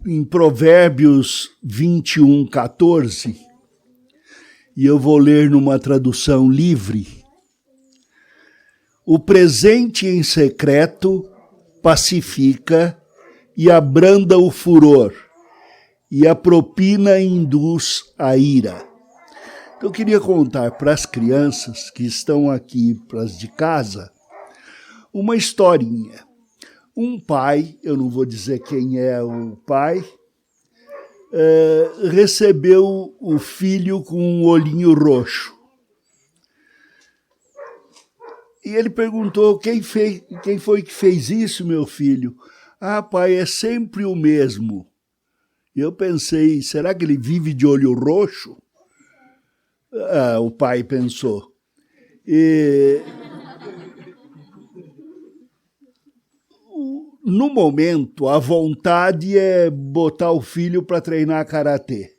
em Provérbios 21:14, e eu vou ler numa tradução livre: o presente em secreto pacifica e abranda o furor, e a propina induz a ira. Então, eu queria contar para as crianças que estão aqui, para as de casa, uma historinha. Um pai, eu não vou dizer quem é o pai, recebeu o filho com um olhinho roxo. E ele perguntou: quem foi que fez isso, meu filho? Ah, pai, é sempre o mesmo. E eu pensei: será que ele vive de olho roxo? O pai pensou. No momento, a vontade é botar o filho para treinar karatê.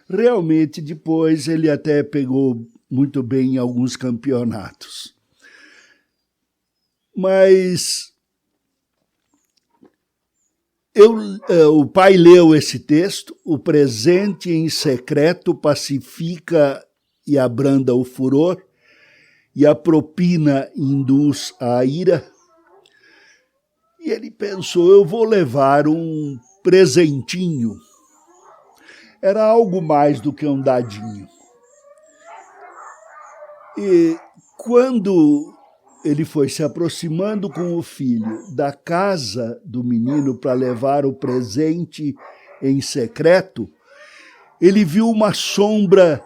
Realmente, depois, ele até pegou muito bem em alguns campeonatos. Mas o pai leu esse texto: o presente em secreto pacifica e abranda o furor, e a propina induz a ira. E ele pensou: eu vou levar um presentinho. Era algo mais do que um dadinho. E quando ele foi se aproximando com o filho da casa do menino para levar o presente em secreto, ele viu uma sombra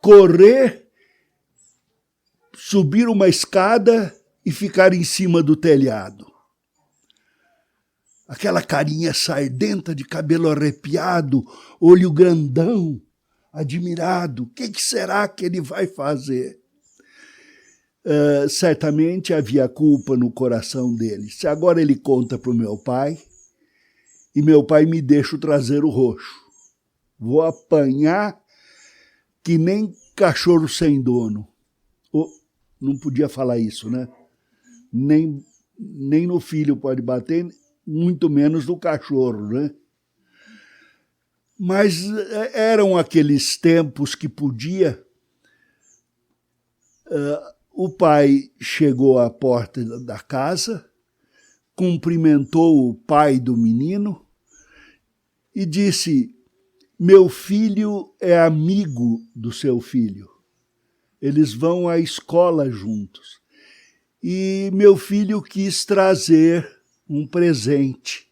correr, subir uma escada e ficar em cima do telhado. Aquela carinha sardenta, de cabelo arrepiado, olho grandão, admirado. O que será que ele vai fazer? Certamente havia culpa no coração dele. Se agora ele conta para o meu pai, e meu pai me deixa trazer o roxo, vou apanhar que nem cachorro sem dono. Não podia falar isso, né? Nem no filho pode bater, muito menos no cachorro, né? Mas eram aqueles tempos que podia. O pai chegou à porta da casa, cumprimentou o pai do menino e disse: meu filho é amigo do seu filho. Eles vão à escola juntos. E meu filho quis trazer um presente.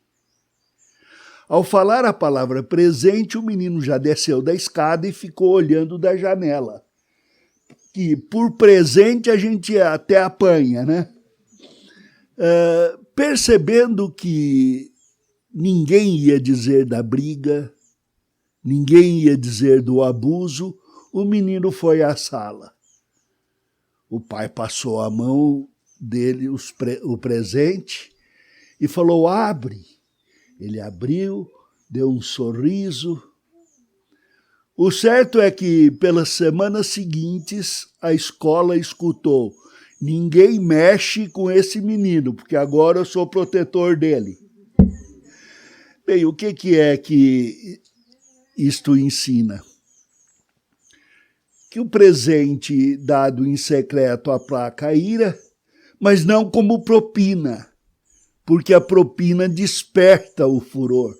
Ao falar a palavra presente, o menino já desceu da escada e ficou olhando da janela. Que por presente a gente até apanha, né? Percebendo que ninguém ia dizer da briga, ninguém ia dizer do abuso, o menino foi à sala. O pai passou a mão dele, o presente, e falou: abre. Ele abriu, deu um sorriso. O certo é que, pelas semanas seguintes, a escola escutou: ninguém mexe com esse menino, porque agora eu sou protetor dele. Bem, o que é que isto ensina? Que o presente dado em secreto aplaca a ira, mas não como propina, porque a propina desperta o furor.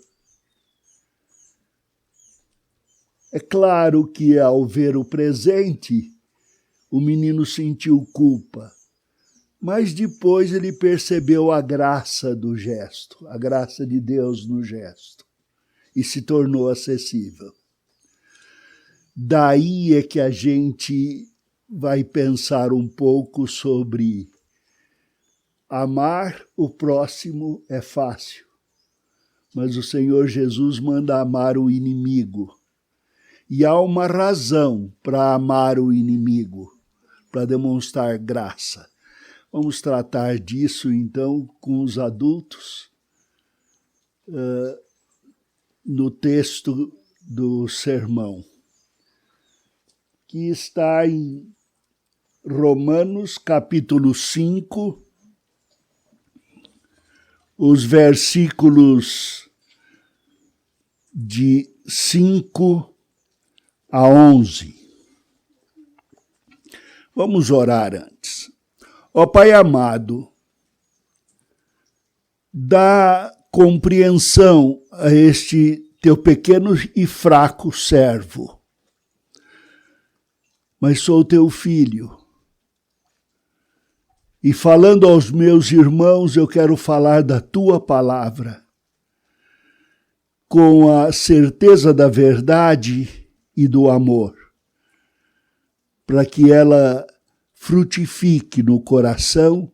É claro que, ao ver o presente, o menino sentiu culpa, mas depois ele percebeu a graça do gesto, a graça de Deus no gesto, e se tornou acessível. Daí é que a gente vai pensar um pouco sobre amar o próximo é fácil, mas o Senhor Jesus manda amar o inimigo. E há uma razão para amar o inimigo, para demonstrar graça. Vamos tratar disso, então, com os adultos, no texto do sermão, que está em Romanos, capítulo 5, os versículos de 5 a 11. Vamos orar antes. Ó Pai amado, dá compreensão a este teu pequeno e fraco servo. Mas sou teu filho. E falando aos meus irmãos, eu quero falar da tua palavra, com a certeza da verdade e do amor, para que ela frutifique no coração,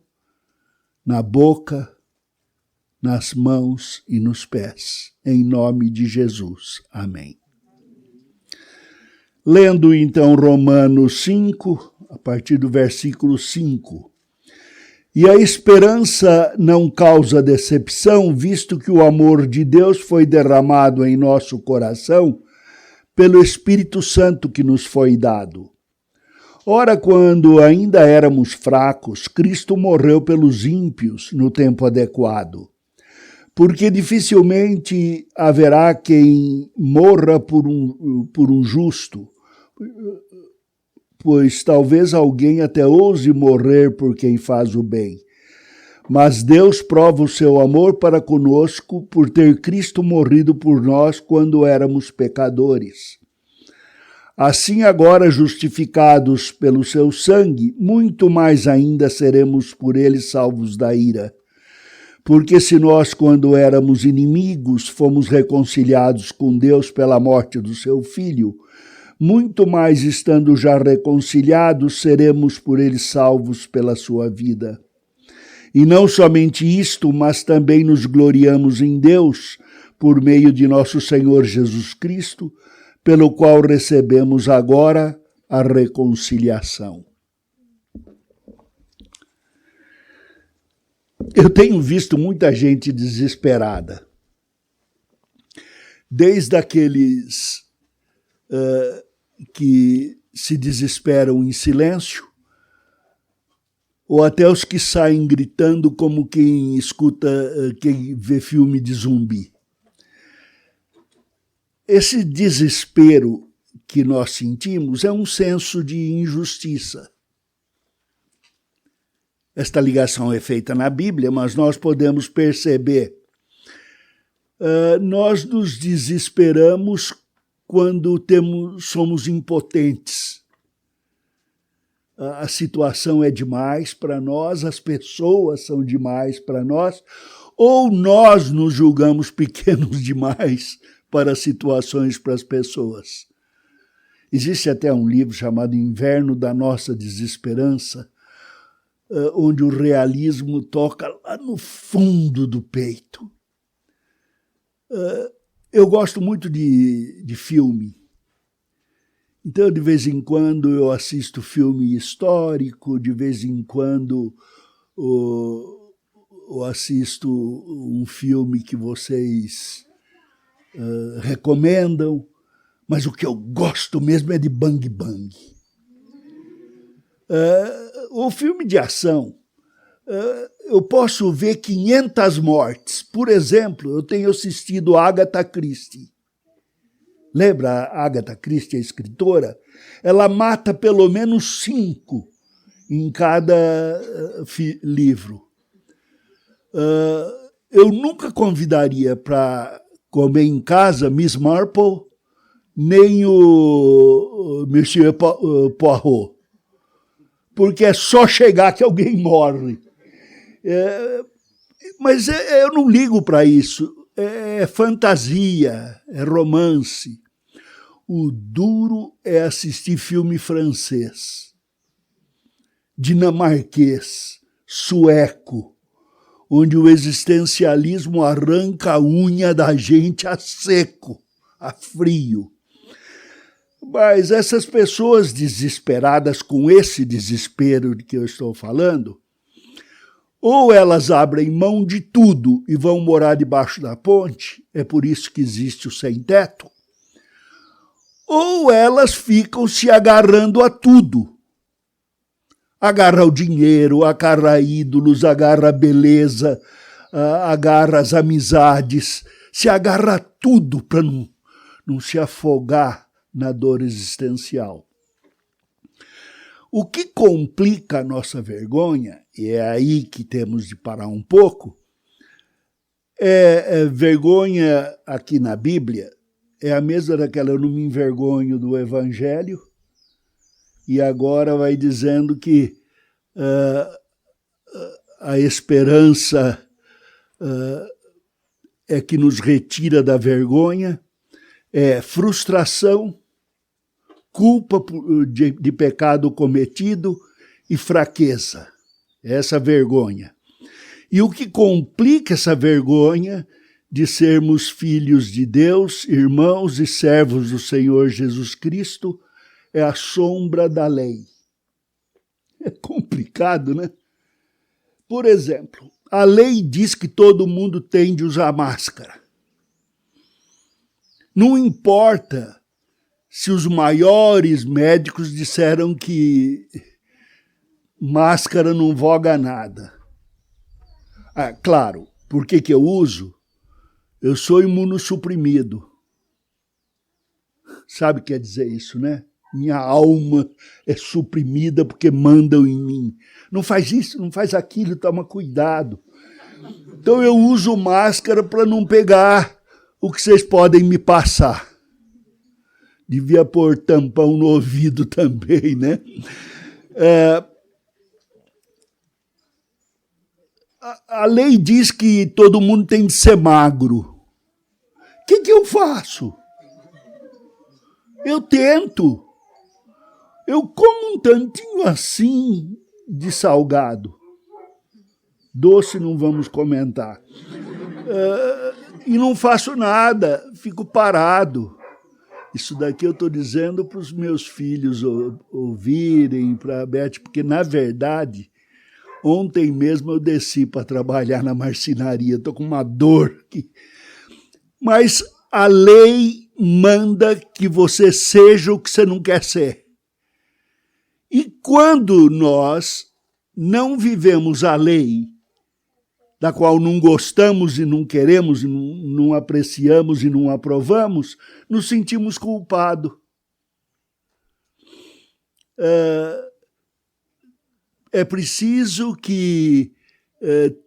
na boca, nas mãos e nos pés. Em nome de Jesus. Amém. Lendo então Romanos 5, a partir do versículo 5. E a esperança não causa decepção, visto que o amor de Deus foi derramado em nosso coração pelo Espírito Santo que nos foi dado. Ora, quando ainda éramos fracos, Cristo morreu pelos ímpios no tempo adequado. Porque dificilmente haverá quem morra por um justo, pois talvez alguém até ouse morrer por quem faz o bem. Mas Deus prova o seu amor para conosco por ter Cristo morrido por nós quando éramos pecadores. Assim, agora justificados pelo seu sangue, muito mais ainda seremos por ele salvos da ira. Porque se nós, quando éramos inimigos, fomos reconciliados com Deus pela morte do seu Filho, muito mais estando já reconciliados, seremos por ele salvos pela sua vida. E não somente isto, mas também nos gloriamos em Deus, por meio de nosso Senhor Jesus Cristo, pelo qual recebemos agora a reconciliação. Eu tenho visto muita gente desesperada, desde aqueles que se desesperam em silêncio, ou até os que saem gritando como quem quem vê filme de zumbi. Esse desespero que nós sentimos é um senso de injustiça. Esta ligação é feita na Bíblia, mas nós podemos perceber. Nós nos desesperamos quando somos impotentes. A situação é demais para nós, as pessoas são demais para nós, ou nós nos julgamos pequenos demais para as situações, para as pessoas. Existe até um livro chamado Inverno da Nossa Desesperança, onde o realismo toca lá no fundo do peito. Eu gosto muito de filme. Então, de vez em quando, eu assisto filme histórico, de vez em quando eu assisto um filme que vocês recomendam, mas o que eu gosto mesmo é de Bang Bang. O filme de ação, eu posso ver 500 mortes. Por exemplo, eu tenho assistido Agatha Christie. Lembra a Agatha Christie, a escritora? Ela mata pelo menos 5 em cada livro. Eu nunca convidaria para comer em casa Miss Marple, nem o Monsieur Poirot, porque é só chegar que alguém morre. Mas eu não ligo para isso. É fantasia, é romance. O duro é assistir filme francês, dinamarquês, sueco, onde o existencialismo arranca a unha da gente a seco, a frio. Mas essas pessoas desesperadas com esse desespero de que eu estou falando, ou elas abrem mão de tudo e vão morar debaixo da ponte, é por isso que existe o sem-teto, ou elas ficam se agarrando a tudo. Agarra o dinheiro, agarra ídolos, agarra a beleza, agarra as amizades, se agarra a tudo para não se afogar na dor existencial. O que complica a nossa vergonha, e é aí que temos de parar um pouco, vergonha aqui na Bíblia, é a mesma daquela eu não me envergonho do Evangelho, e agora vai dizendo que a esperança é que nos retira da vergonha, frustração, culpa de pecado cometido e fraqueza. Essa vergonha. E o que complica essa vergonha de sermos filhos de Deus, irmãos e servos do Senhor Jesus Cristo, é a sombra da lei. É complicado, né? Por exemplo, a lei diz que todo mundo tem de usar máscara. Não importa se os maiores médicos disseram que máscara não voga nada. Claro, por que eu uso? Eu sou imunossuprimido. Sabe o que quer dizer isso, né? Minha alma é suprimida porque mandam em mim. Não faz isso, não faz aquilo, toma cuidado. Então eu uso máscara para não pegar o que vocês podem me passar. Devia pôr tampão no ouvido também, né? A lei diz que todo mundo tem de ser magro. O que eu faço? Eu tento. Eu como um tantinho assim de salgado. Doce não vamos comentar. E não faço nada, fico parado. Isso daqui eu estou dizendo para os meus filhos ouvirem, para a Beth, porque, na verdade, ontem mesmo eu desci para trabalhar na marcenaria, estou com uma dor aqui. Mas a lei manda que você seja o que você não quer ser. E quando nós não vivemos a lei, da qual não gostamos e não queremos, e não apreciamos e não aprovamos, nos sentimos culpados. É preciso que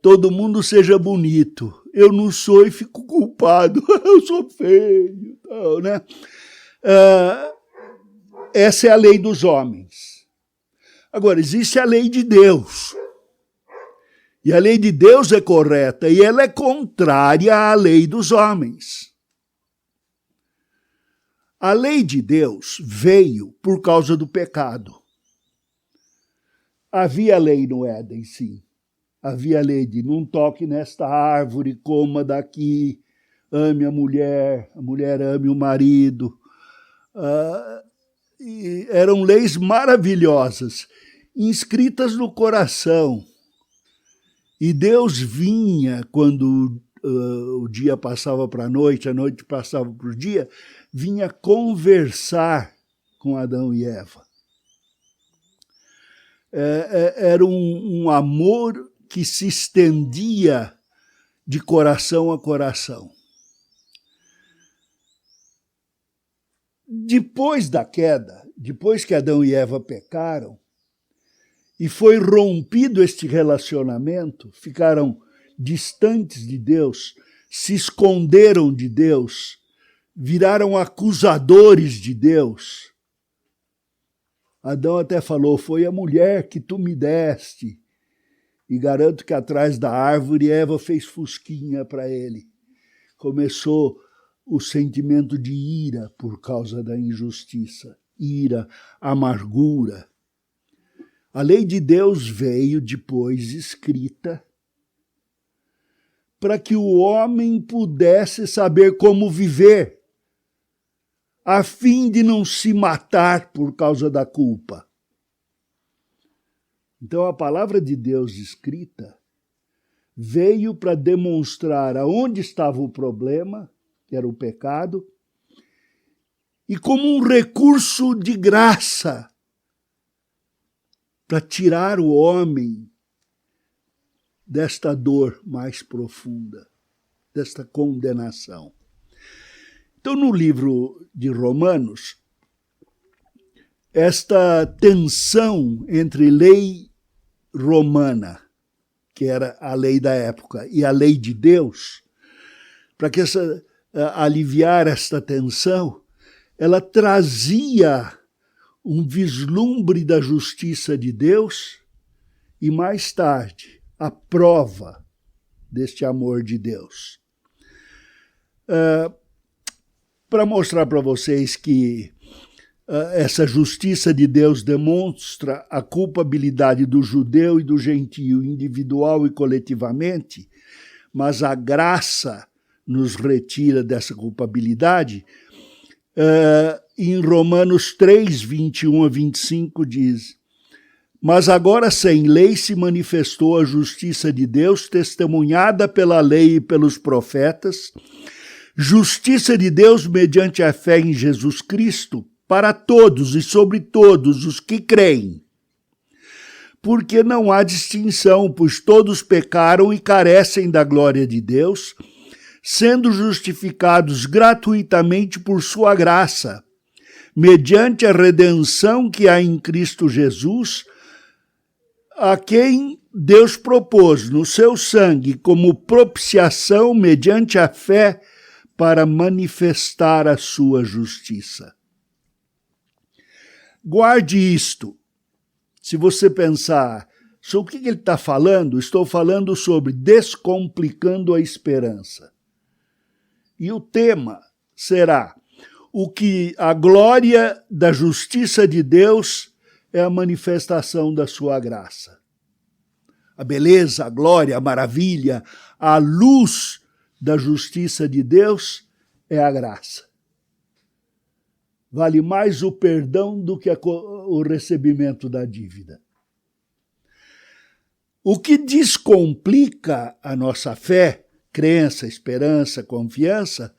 todo mundo seja bonito. Eu não sou e fico culpado. Eu sou feio. Né? Essa é a lei dos homens. Agora, existe a lei de Deus. E a lei de Deus é correta e ela é contrária à lei dos homens. A lei de Deus veio por causa do pecado. Havia lei no Éden, sim. Havia lei de não toque nesta árvore, coma daqui, ame a mulher ame o marido. E eram leis maravilhosas, inscritas no coração. E Deus vinha, quando o dia passava para a noite passava para o dia, vinha conversar com Adão e Eva. Era um amor que se estendia de coração a coração. Depois da queda, depois que Adão e Eva pecaram, e foi rompido este relacionamento, ficaram distantes de Deus, se esconderam de Deus, viraram acusadores de Deus. Adão até falou, foi a mulher que tu me deste. E garanto que atrás da árvore Eva fez fusquinha para ele. Começou o sentimento de ira por causa da injustiça, ira, amargura. A lei de Deus veio depois escrita para que o homem pudesse saber como viver, a fim de não se matar por causa da culpa. Então a palavra de Deus escrita veio para demonstrar aonde estava o problema, que era o pecado, e como um recurso de graça, para tirar o homem desta dor mais profunda. desta condenação. Então, no livro de Romanos, esta tensão entre lei romana, que era a lei da época, e a lei de Deus, para que aliviar esta tensão, ela trazia um vislumbre da justiça de Deus e, mais tarde, a prova deste amor de Deus. Para mostrar para vocês que essa justiça de Deus demonstra a culpabilidade do judeu e do gentio, individual e coletivamente, mas a graça nos retira dessa culpabilidade. Em Romanos 3, 21 a 25 diz: mas agora sem lei se manifestou a justiça de Deus, testemunhada pela lei e pelos profetas, justiça de Deus mediante a fé em Jesus Cristo, para todos e sobre todos os que creem. Porque não há distinção, pois todos pecaram e carecem da glória de Deus, sendo justificados gratuitamente por sua graça, mediante a redenção que há em Cristo Jesus, a quem Deus propôs no seu sangue como propiciação mediante a fé para manifestar a sua justiça. Guarde isto. Se você pensar sobre o que ele está falando, estou falando sobre descomplicando a esperança. E o tema será o que a glória da justiça de Deus é a manifestação da sua graça. A beleza, a glória, a maravilha, a luz da justiça de Deus é a graça. Vale mais o perdão do que o recebimento da dívida. O que descomplica a nossa fé, crença, esperança, confiança,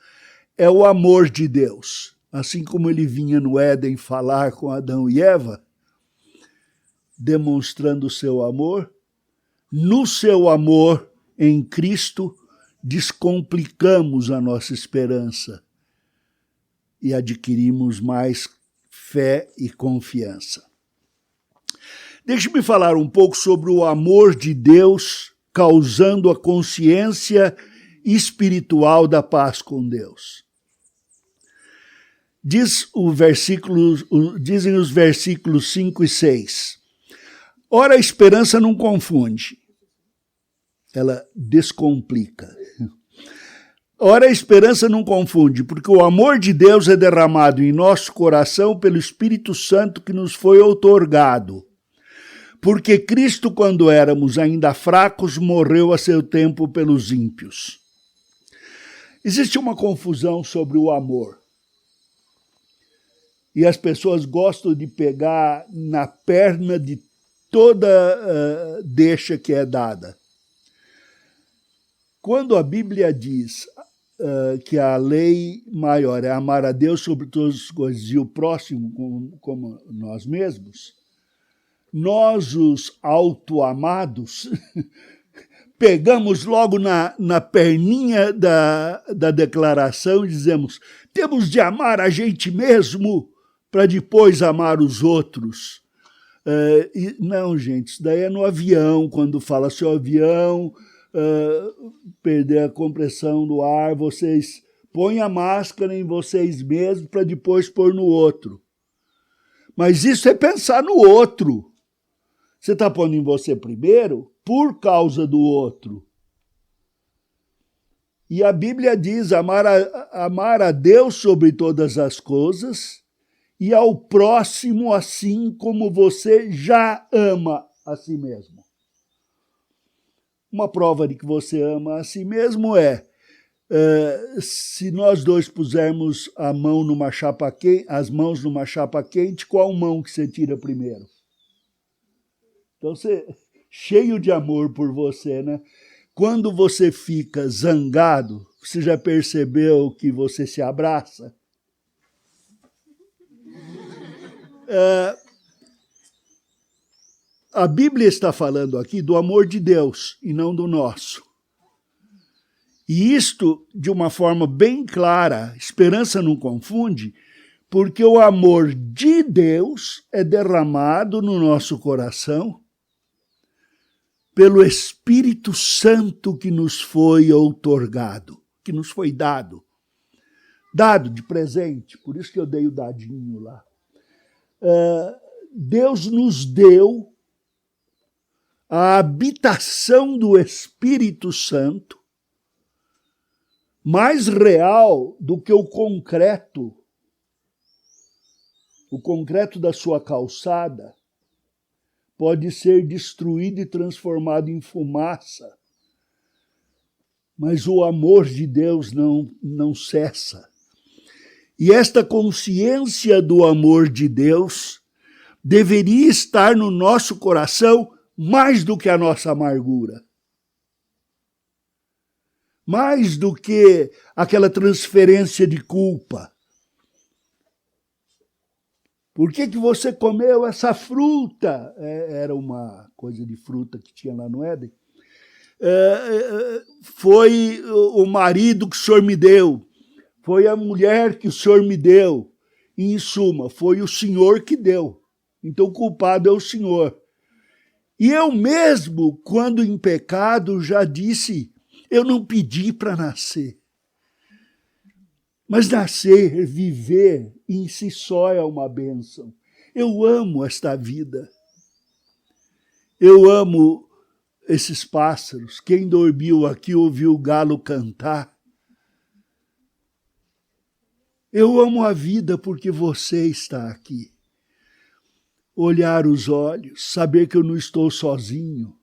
é o amor de Deus. Assim como ele vinha no Éden falar com Adão e Eva, demonstrando o seu amor, no seu amor em Cristo, descomplicamos a nossa esperança e adquirimos mais fé e confiança. Deixe-me falar um pouco sobre o amor de Deus causando a consciência espiritual da paz com Deus. Dizem os versículos 5 e 6. Ora, a esperança não confunde, ela descomplica. Ora, a esperança não confunde, porque o amor de Deus é derramado em nosso coração pelo Espírito Santo que nos foi outorgado. Porque Cristo, quando éramos ainda fracos, morreu a seu tempo pelos ímpios. Existe uma confusão sobre o amor. E as pessoas gostam de pegar na perna de toda deixa que é dada. Quando a Bíblia diz que a lei maior é amar a Deus sobre todas as coisas e o próximo como nós mesmos, nós, os autoamados, pegamos logo na perninha da declaração e dizemos: temos de amar a gente mesmo para depois amar os outros. Não, gente, isso daí é no avião, quando fala seu avião perder a compressão do ar, vocês põem a máscara em vocês mesmos para depois pôr no outro. Mas isso é pensar no outro. Você está pondo em você primeiro por causa do outro. E a Bíblia diz amar a Deus sobre todas as coisas e ao próximo assim como você já ama a si mesmo. Uma prova de que você ama a si mesmo se nós dois pusermos as mãos numa chapa quente, qual mão que você tira primeiro? Então, cheio de amor por você, né? Quando você fica zangado, você já percebeu que você se abraça? A Bíblia está falando aqui do amor de Deus e não do nosso. E isto, de uma forma bem clara, esperança não confunde, porque o amor de Deus é derramado no nosso coração pelo Espírito Santo que nos foi outorgado, que nos foi dado. Dado de presente, por isso que eu dei o dadinho lá. Deus nos deu a habitação do Espírito Santo, mais real do que o concreto da sua calçada, pode ser destruído e transformado em fumaça. Mas o amor de Deus não cessa. E esta consciência do amor de Deus deveria estar no nosso coração mais do que a nossa amargura. Mais do que aquela transferência de culpa. Por que você comeu essa fruta? Era uma coisa de fruta que tinha lá no Éden. Foi o marido que o Senhor me deu. Foi a mulher que o Senhor me deu. Em suma, foi o Senhor que deu. Então o culpado é o Senhor. E eu mesmo, quando em pecado, já disse, eu não pedi para nascer. Mas nascer, viver, em si só é uma bênção. Eu amo esta vida. Eu amo esses pássaros. Quem dormiu aqui ouviu o galo cantar. Eu amo a vida porque você está aqui. Olhar os olhos, saber que eu não estou sozinho.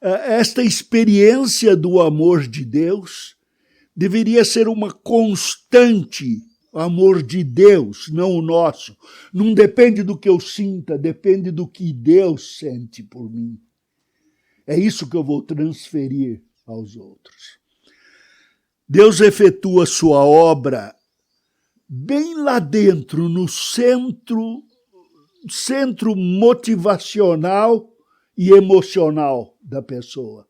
Esta experiência do amor de Deus deveria ser uma constante, o amor de Deus, não o nosso. Não depende do que eu sinta, depende do que Deus sente por mim. É isso que eu vou transferir aos outros. Deus efetua sua obra bem lá dentro, no centro motivacional e emocional da pessoa.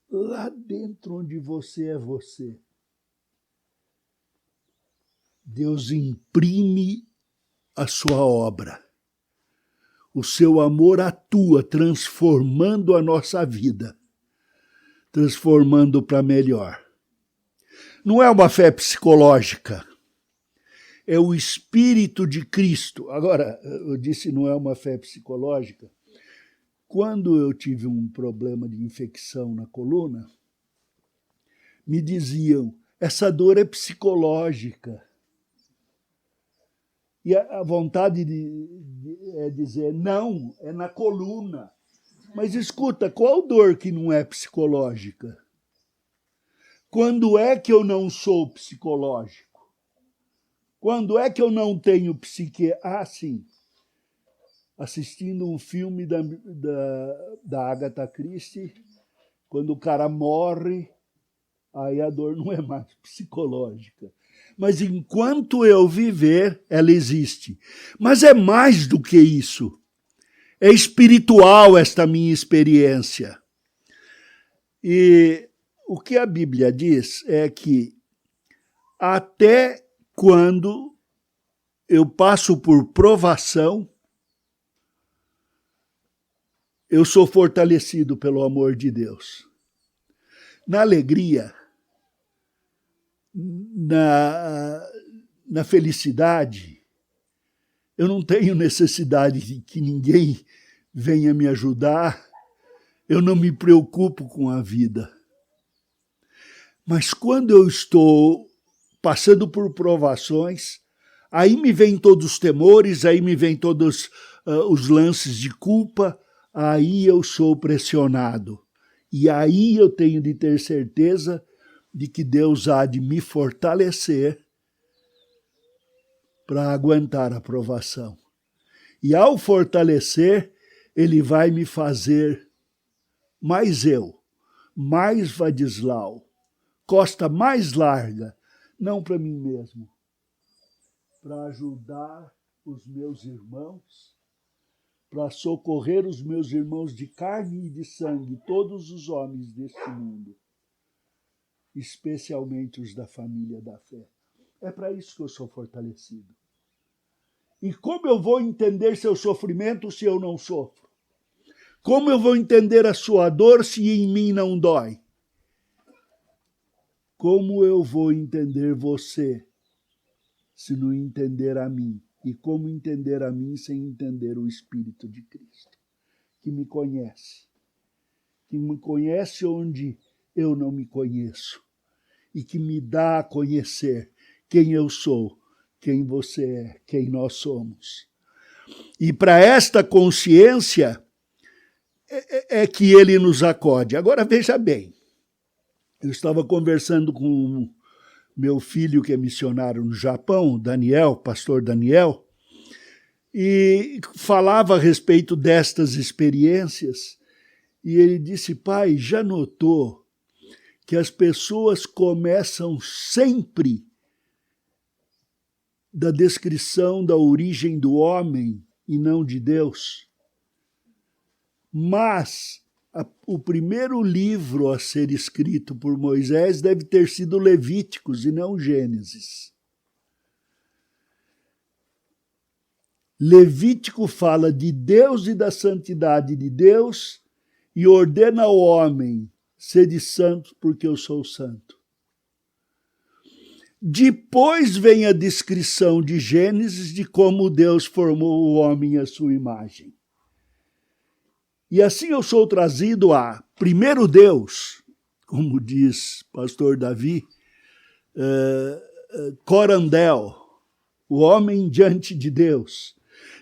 Lá dentro onde você é você. Deus imprime a sua obra. O seu amor atua transformando a nossa vida, transformando para melhor. Não é uma fé psicológica, é o Espírito de Cristo. Agora, eu disse não é uma fé psicológica. Quando eu tive um problema de infecção na coluna, me diziam, essa dor é psicológica. E a vontade é dizer, não, é na coluna. Mas escuta, qual dor que não é psicológica? Quando é que eu não sou psicológico? Quando é que eu não tenho psique? Ah, sim. Assistindo um filme da Agatha Christie, quando o cara morre, aí a dor não é mais psicológica. Mas enquanto eu viver, ela existe. Mas é mais do que isso. É espiritual esta minha experiência. E o que a Bíblia diz é que até quando eu passo por provação, eu sou fortalecido pelo amor de Deus. Na alegria, na felicidade, eu não tenho necessidade de que ninguém venha me ajudar, eu não me preocupo com a vida. Mas quando eu estou passando por provações, aí me vêm todos os temores, aí me vêm todos os lances de culpa, aí eu sou pressionado. E aí eu tenho de ter certeza de que Deus há de me fortalecer para aguentar a provação. E ao fortalecer, Ele vai me fazer mais eu, mais Vadislau, costa mais larga, não para mim mesmo, para ajudar os meus irmãos, para socorrer os meus irmãos de carne e de sangue, todos os homens deste mundo, especialmente os da família da fé. É para isso que eu sou fortalecido. E como eu vou entender seu sofrimento se eu não sofro? Como eu vou entender a sua dor se em mim não dói? Como eu vou entender você se não entender a mim? E como entender a mim sem entender o Espírito de Cristo, que me conhece onde eu não me conheço, e que me dá a conhecer quem eu sou, quem você é, quem nós somos. E para esta consciência é que ele nos acode. Agora veja bem, eu estava conversando com meu filho que é missionário no Japão, Daniel, pastor Daniel, e falava a respeito destas experiências, e ele disse: pai, já notou que as pessoas começam sempre da descrição da origem do homem e não de Deus? Mas o primeiro livro a ser escrito por Moisés deve ter sido Levíticos e não Gênesis. Levítico fala de Deus e da santidade de Deus e ordena ao homem: sede santo porque eu sou santo. Depois vem a descrição de Gênesis de como Deus formou o homem à sua imagem. E assim eu sou trazido a primeiro Deus, como diz pastor Davi, corandel, o homem diante de Deus.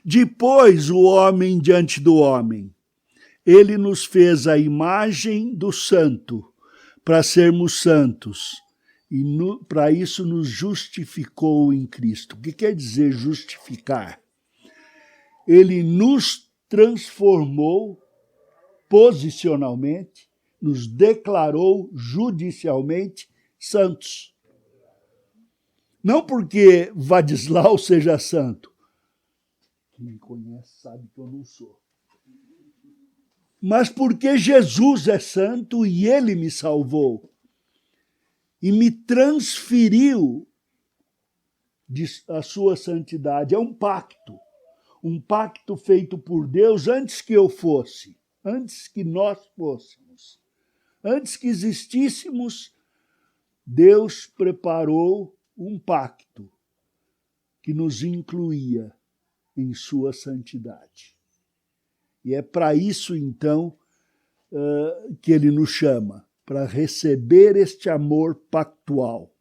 Depois o homem diante do homem. Ele nos fez a imagem do santo, para sermos santos. E para isso nos justificou em Cristo. O que quer dizer justificar? Ele nos transformou posicionalmente, nos declarou judicialmente santos. Não porque Vadislau seja santo. Quem me conhece sabe que eu não sou. Mas porque Jesus é santo e ele me salvou. E me transferiu a sua santidade. É um pacto feito por Deus antes que eu fosse. Antes que nós fôssemos, antes que existíssemos, Deus preparou um pacto que nos incluía em sua santidade. E é para isso, então, que ele nos chama, para receber este amor pactual.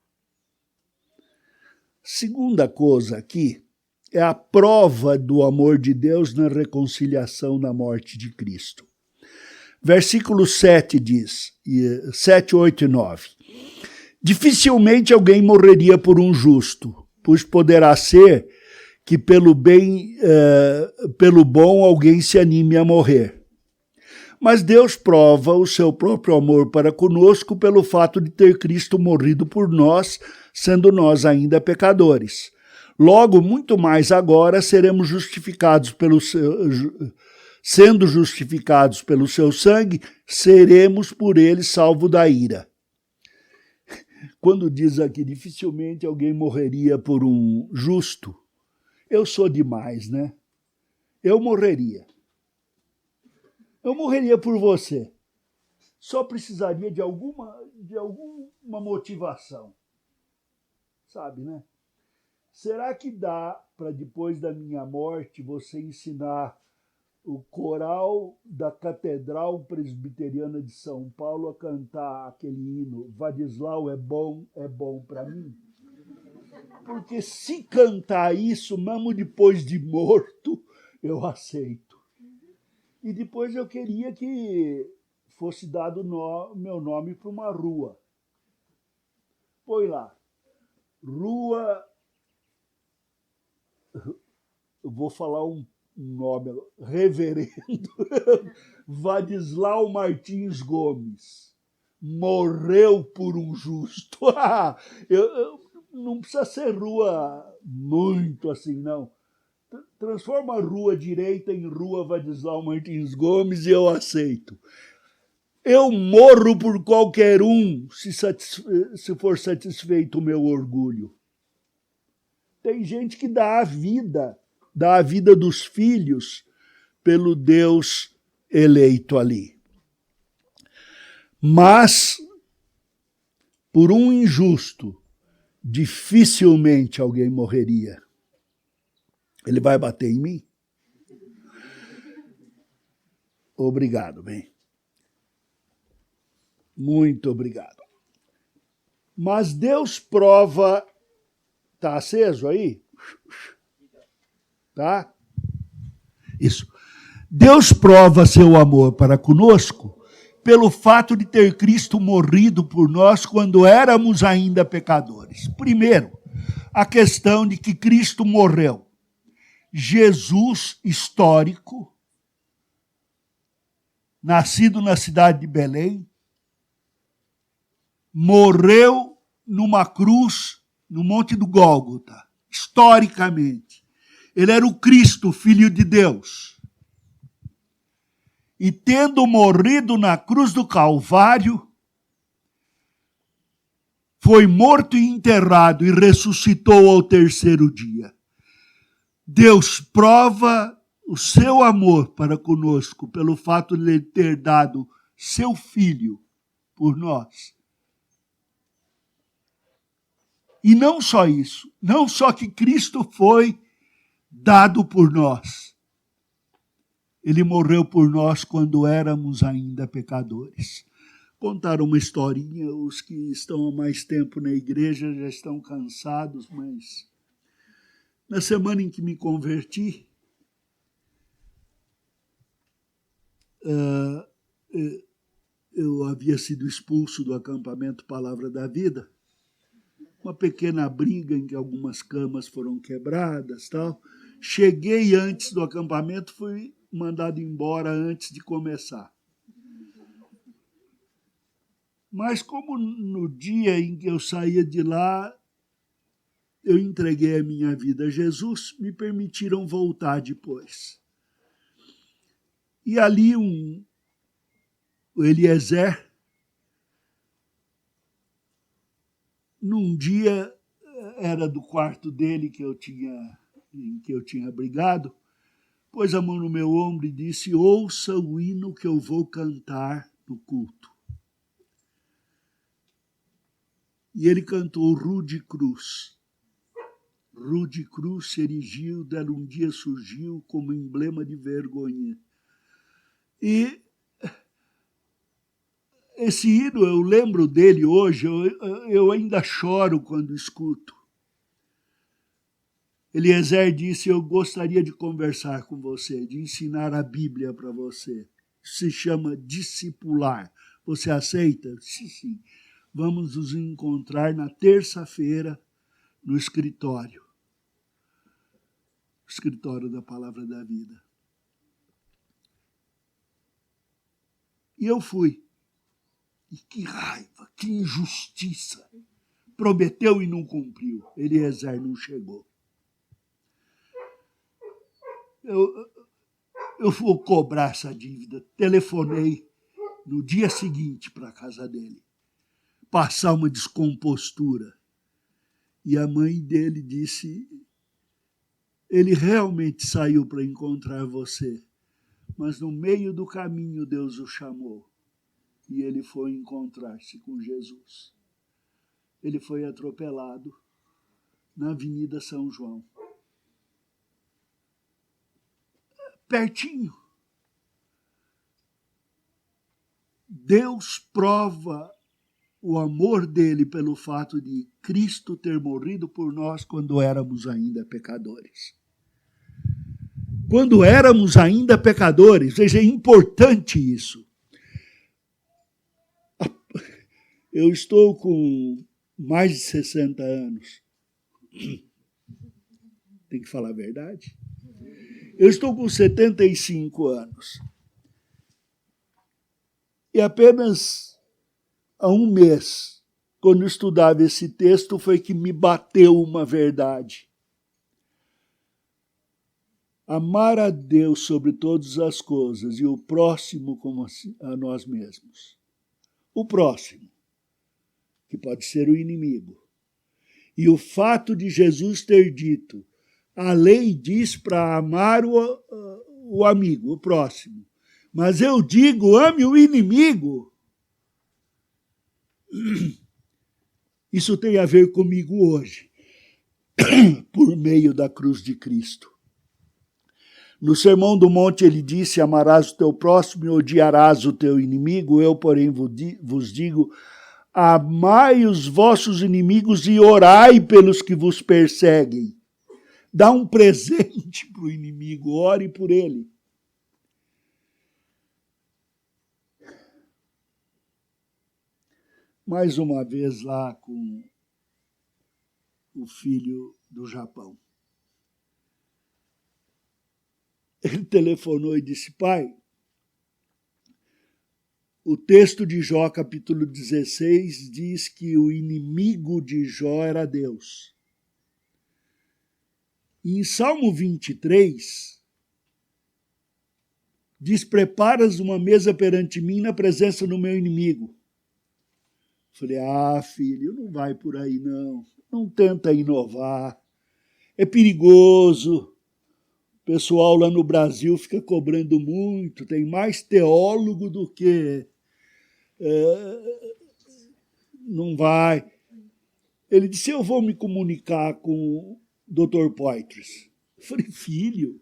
Segunda coisa aqui, é a prova do amor de Deus na reconciliação na morte de Cristo. Versículo 7 diz, 7, 8 e 9. Dificilmente alguém morreria por um justo, pois poderá ser que pelo bom alguém se anime a morrer. Mas Deus prova o seu próprio amor para conosco pelo fato de ter Cristo morrido por nós, sendo nós ainda pecadores. Logo, muito mais agora, seremos justificados sendo justificados pelo seu sangue, seremos por ele salvos da ira. Quando diz aqui, dificilmente alguém morreria por um justo, eu sou demais, né? Eu morreria. Eu morreria por você. Só precisaria de alguma motivação. Sabe, né? Será que dá para depois da minha morte você ensinar o coral da Catedral Presbiteriana de São Paulo a cantar aquele hino, Vadislau é bom para mim? Porque se cantar isso, mesmo depois de morto, eu aceito. E depois eu queria que fosse dado meu nome para uma rua. Põe lá, Rua... Eu vou falar um nome, Reverendo Vadislau Martins Gomes, morreu por um justo. Não precisa ser rua muito assim, não. transforma a Rua Direita em Rua Vadislau Martins Gomes e eu aceito. Eu morro por qualquer um se for satisfeito o meu orgulho. Tem gente que dá a vida dos filhos pelo Deus eleito ali. Mas, por um injusto, dificilmente alguém morreria. Ele vai bater em mim? Obrigado, bem. Muito obrigado. Mas Deus prova... Está aceso aí? Tá? Isso. Deus prova seu amor para conosco pelo fato de ter Cristo morrido por nós quando éramos ainda pecadores. Primeiro, a questão de que Cristo morreu. Jesus histórico, nascido na cidade de Belém, morreu numa cruz no Monte do Gólgota, historicamente. Ele era o Cristo, Filho de Deus. E tendo morrido na cruz do Calvário, foi morto e enterrado e ressuscitou ao terceiro dia. Deus prova o seu amor para conosco pelo fato de ele ter dado seu Filho por nós. E não só isso, não só que Cristo foi dado por nós. Ele morreu por nós quando éramos ainda pecadores. Contaram uma historinha, os que estão há mais tempo na igreja já estão cansados, mas na semana em que me converti, eu havia sido expulso do acampamento Palavra da Vida. Uma pequena briga em que algumas camas foram quebradas, tal. Cheguei antes do acampamento, fui mandado embora antes de começar. Mas como no dia em que eu saía de lá, eu entreguei a minha vida a Jesus, me permitiram voltar depois. E ali o Eliezer, num dia, era do quarto dele em que eu tinha brigado, pôs a mão no meu ombro e disse: ouça o hino que eu vou cantar no culto. E ele cantou Rude Cruz. Rude Cruz se erigiu, dela um dia surgiu como emblema de vergonha. E esse hino, eu lembro dele hoje, eu ainda choro quando escuto. Eliezer disse: eu gostaria de conversar com você, de ensinar a Bíblia para você. Isso se chama discipular. Você aceita? Sim, sim. Vamos nos encontrar na terça-feira no escritório. Escritório da Palavra da Vida. E eu fui. E que raiva, que injustiça. Prometeu e não cumpriu. Eliezer não chegou. Eu vou cobrar essa dívida. Telefonei no dia seguinte para a casa dele. Passar uma descompostura. E a mãe dele disse: ele realmente saiu para encontrar você, mas no meio do caminho Deus o chamou. E ele foi encontrar-se com Jesus. Ele foi atropelado na Avenida São João. Pertinho. Deus prova o amor dele pelo fato de Cristo ter morrido por nós quando éramos ainda pecadores. Quando éramos ainda pecadores, veja, é importante isso. Eu estou com mais de 60 anos. Tem que falar a verdade. Eu estou com 75 anos. E apenas há um mês, quando eu estudava esse texto, foi que me bateu uma verdade. Amar a Deus sobre todas as coisas e o próximo como a nós mesmos. O próximo, que pode ser o inimigo. E o fato de Jesus ter dito, a lei diz para amar o amigo, o próximo. Mas eu digo, ame o inimigo. Isso tem a ver comigo hoje, por meio da cruz de Cristo. No Sermão do Monte ele disse, amarás o teu próximo e odiarás o teu inimigo. Eu, porém, vos digo, amai os vossos inimigos e orai pelos que vos perseguem. Dá um presente para o inimigo, ore por ele. Mais uma vez lá com o filho do Japão. Ele telefonou e disse, pai, o texto de Jó, capítulo 16, diz que o inimigo de Jó era Deus. E em Salmo 23, diz, preparas uma mesa perante mim na presença do meu inimigo. Falei, filho, não vai por aí não. Não tenta inovar. É perigoso. O pessoal lá no Brasil fica cobrando muito. Tem mais teólogo do que... não vai. Ele disse, eu vou me comunicar com o Dr. Poitras. Eu falei, filho,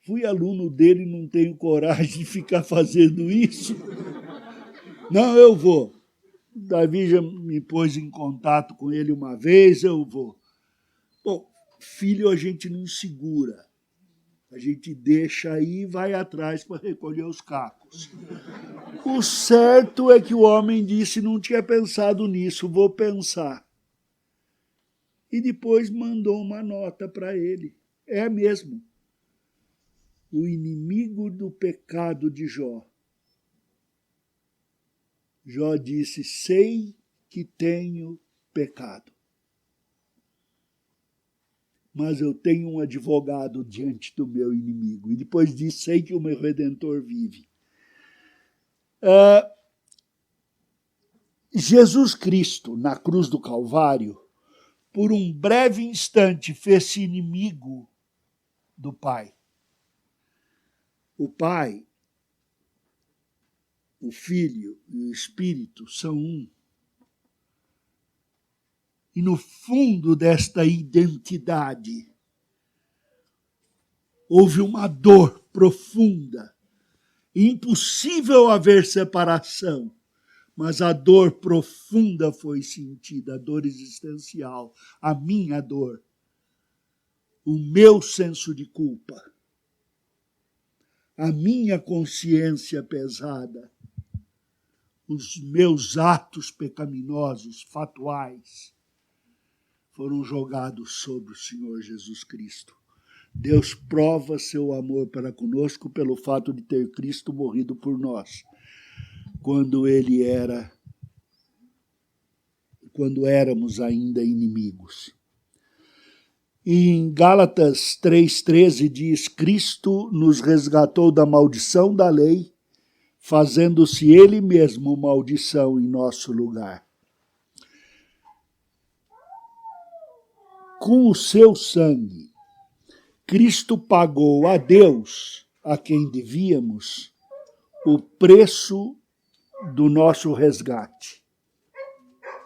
fui aluno dele e não tenho coragem de ficar fazendo isso. Não, eu vou. Davi já me pôs em contato com ele uma vez, eu vou. Bom, filho a gente não segura. A gente deixa aí e vai atrás para recolher os cacos. O certo é que o homem disse, não tinha pensado nisso, vou pensar. E depois mandou uma nota para ele. É mesmo. O inimigo do pecado de Jó. Jó disse, sei que tenho pecado. Mas eu tenho um advogado diante do meu inimigo. E depois disse, sei que o meu Redentor vive. Jesus Cristo, na cruz do Calvário, por um breve instante, fez-se inimigo do Pai. O Pai, o Filho e o Espírito são um. E no fundo desta identidade, houve uma dor profunda. Impossível haver separação, mas a dor profunda foi sentida, a dor existencial, a minha dor, o meu senso de culpa, a minha consciência pesada, os meus atos pecaminosos, fatuais, foram jogados sobre o Senhor Jesus Cristo. Deus prova seu amor para conosco pelo fato de ter Cristo morrido por nós, quando éramos ainda inimigos. E em Gálatas 3,13 diz, Cristo nos resgatou da maldição da lei, fazendo-se ele mesmo maldição em nosso lugar. Com o seu sangue, Cristo pagou a Deus, a quem devíamos, o preço do nosso resgate,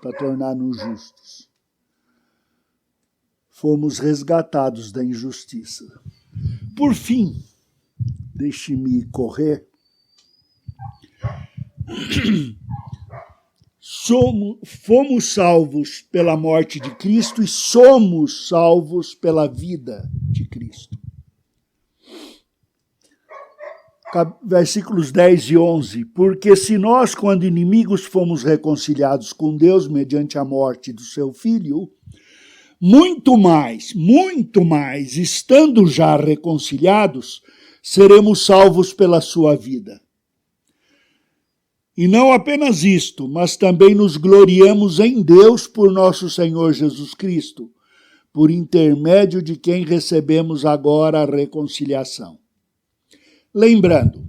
para tornar-nos justos. Fomos resgatados da injustiça. Por fim, deixe-me correr, fomos salvos pela morte de Cristo e somos salvos pela vida de Cristo. Versículos 10 e 11. Porque se nós, quando inimigos, fomos reconciliados com Deus mediante a morte do seu Filho, muito mais, estando já reconciliados, seremos salvos pela sua vida. E não apenas isto, mas também nos gloriamos em Deus por nosso Senhor Jesus Cristo, por intermédio de quem recebemos agora a reconciliação. Lembrando,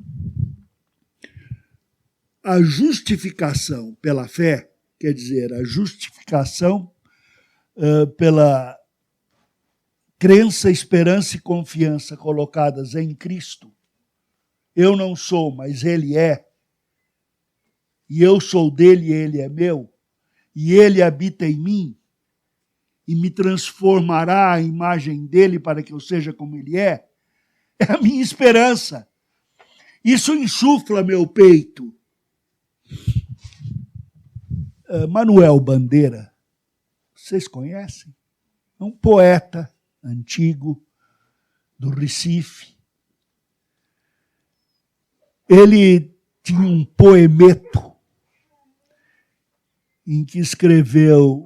a justificação pela fé, quer dizer, a justificação pela crença, esperança e confiança colocadas em Cristo. Eu não sou, mas Ele é. E eu sou dele e Ele é meu. E Ele habita em mim. E me transformará à imagem dele para que eu seja como Ele é. É a minha esperança. Isso insufla meu peito. Manuel Bandeira, vocês conhecem? É um poeta antigo do Recife. Ele tinha um poemeto em que escreveu,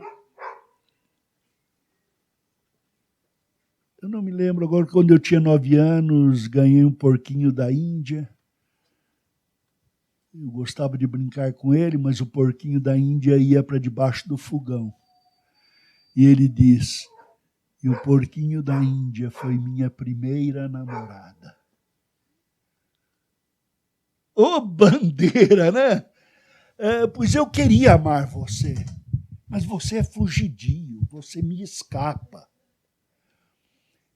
eu não me lembro agora, quando eu tinha 9 anos, ganhei um porquinho da Índia. Eu gostava de brincar com ele, mas o porquinho da Índia ia para debaixo do fogão. E ele diz, e o porquinho da Índia foi minha primeira namorada. Ô, Bandeira, né? Pois eu queria amar você, mas você é fugidio, você me escapa.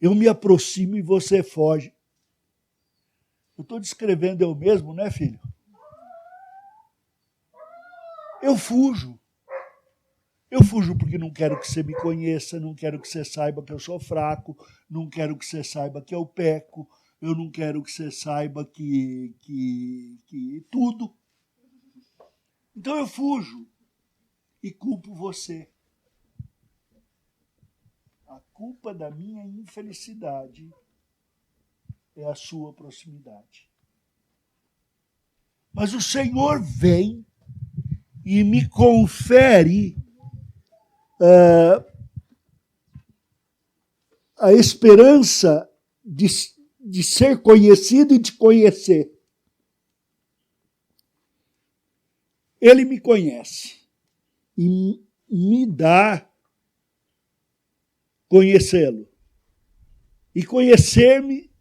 Eu me aproximo e você foge. Eu estou descrevendo eu mesmo, né, filho? Eu fujo. Eu fujo porque não quero que você me conheça, não quero que você saiba que eu sou fraco, não quero que você saiba que eu peco, eu não quero que você saiba que tudo. Então eu fujo e culpo você. A culpa da minha infelicidade é a sua proximidade. Mas o Senhor vem e me confere a esperança de ser conhecido e de conhecer. Ele me conhece e me dá conhecê-lo. E conhecer-me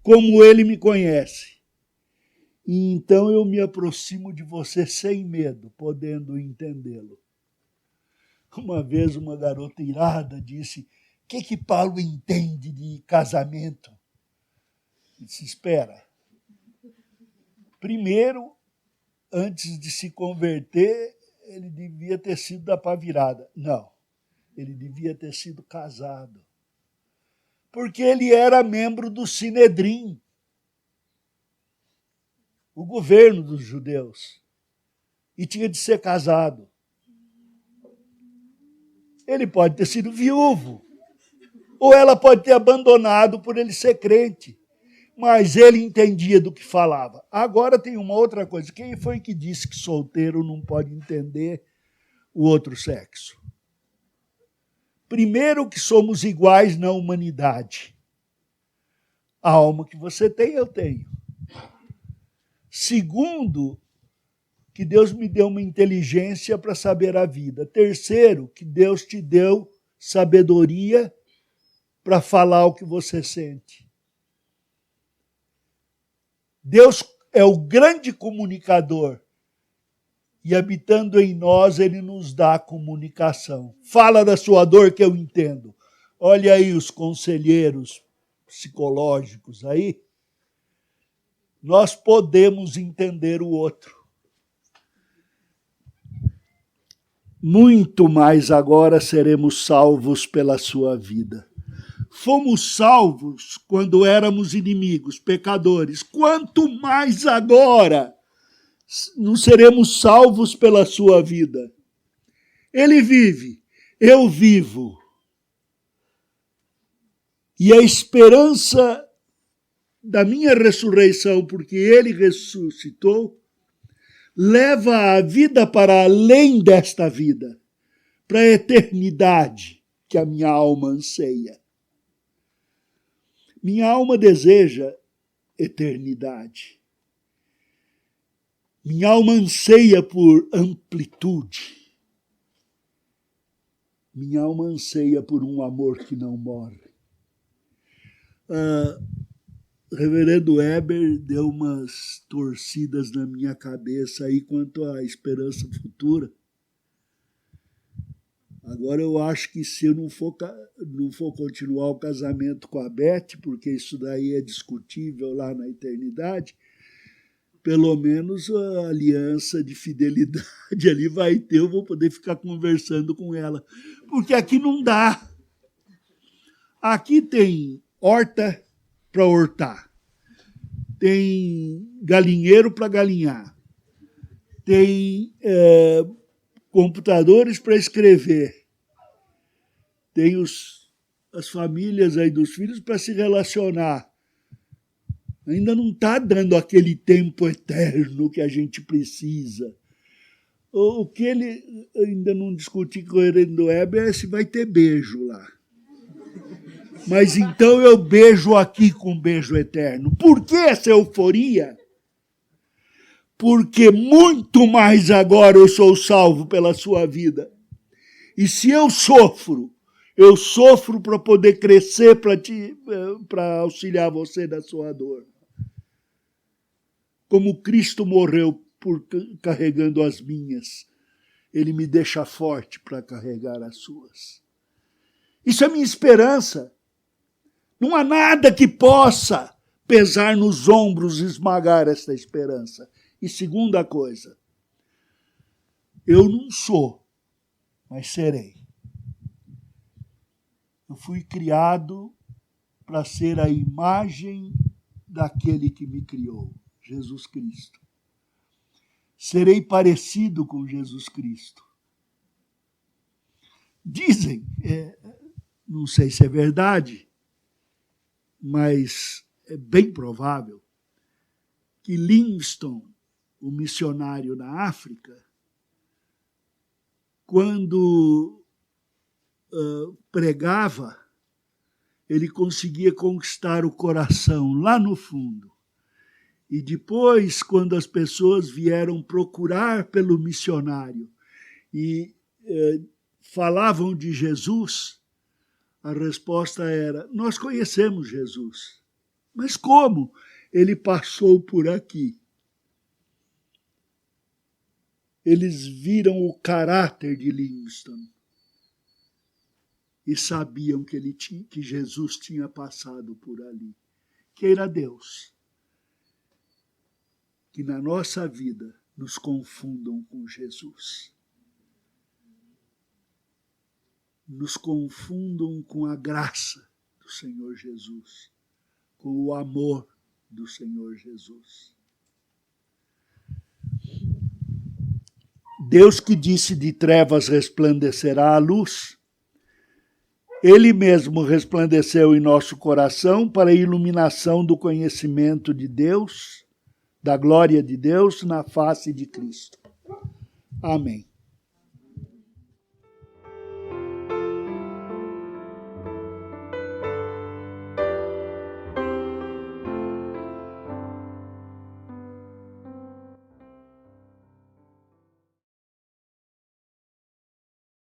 como ele me conhece. E então eu me aproximo de você sem medo, podendo entendê-lo. Uma vez uma garota irada disse, o que Paulo entende de casamento? Eu disse, espera. Primeiro, antes de se converter, ele devia ter sido da pá virada. Não, ele devia ter sido casado. Porque ele era membro do Sinedrim, o governo dos judeus, e tinha de ser casado. Ele pode ter sido viúvo, ou ela pode ter abandonado por ele ser crente. Mas ele entendia do que falava. Agora tem uma outra coisa. Quem foi que disse que solteiro não pode entender o outro sexo? Primeiro, que somos iguais na humanidade. A alma que você tem, eu tenho. Segundo, que Deus me deu uma inteligência para saber a vida. Terceiro, que Deus te deu sabedoria para falar o que você sente. Deus é o grande comunicador e habitando em nós, Ele nos dá comunicação. Fala da sua dor que eu entendo. Olha aí os conselheiros psicológicos aí. Nós podemos entender o outro. Muito mais agora seremos salvos pela sua vida. Fomos salvos quando éramos inimigos, pecadores. Quanto mais agora não seremos salvos pela sua vida. Ele vive, eu vivo. E a esperança da minha ressurreição, porque ele ressuscitou, leva a vida para além desta vida, para a eternidade que a minha alma anseia. Minha alma deseja eternidade. Minha alma anseia por amplitude. Minha alma anseia por um amor que não morre. Reverendo Weber deu umas torcidas na minha cabeça aí quanto à esperança futura. Agora eu acho que se eu não for continuar o casamento com a Beth, porque isso daí é discutível lá na eternidade, pelo menos a aliança de fidelidade ali vai ter, eu vou poder ficar conversando com ela. Porque aqui não dá. Aqui tem horta para hortar, tem galinheiro para galinhar, tem computadores para escrever, tem as famílias aí dos filhos para se relacionar. Ainda não está dando aquele tempo eterno que a gente precisa. O que ele ainda não discutiu com o Reverendo Weber é se vai ter beijo lá. Mas então eu beijo aqui com um beijo eterno. Por que essa euforia? Porque muito mais agora eu sou salvo pela sua vida. E se eu sofro para poder crescer, para auxiliar você da sua dor. Como Cristo morreu carregando as minhas, Ele me deixa forte para carregar as suas. Isso é minha esperança. Não há nada que possa pesar nos ombros e esmagar esta esperança. E segunda coisa, eu não sou, mas serei. Eu fui criado para ser a imagem daquele que me criou, Jesus Cristo. Serei parecido com Jesus Cristo. Dizem, não sei se é verdade, mas é bem provável que Livingstone, o missionário na África, quando pregava, ele conseguia conquistar o coração lá no fundo. E depois, quando as pessoas vieram procurar pelo missionário e falavam de Jesus, a resposta era: nós conhecemos Jesus. Mas como? Ele passou por aqui. Eles viram o caráter de Livingstone e sabiam que Jesus tinha passado por ali. Queira Deus que na nossa vida nos confundam com Jesus. Nos confundam com a graça do Senhor Jesus, com o amor do Senhor Jesus. Deus que disse: de trevas resplandecerá a luz, Ele mesmo resplandeceu em nosso coração para a iluminação do conhecimento de Deus, da glória de Deus na face de Cristo. Amém.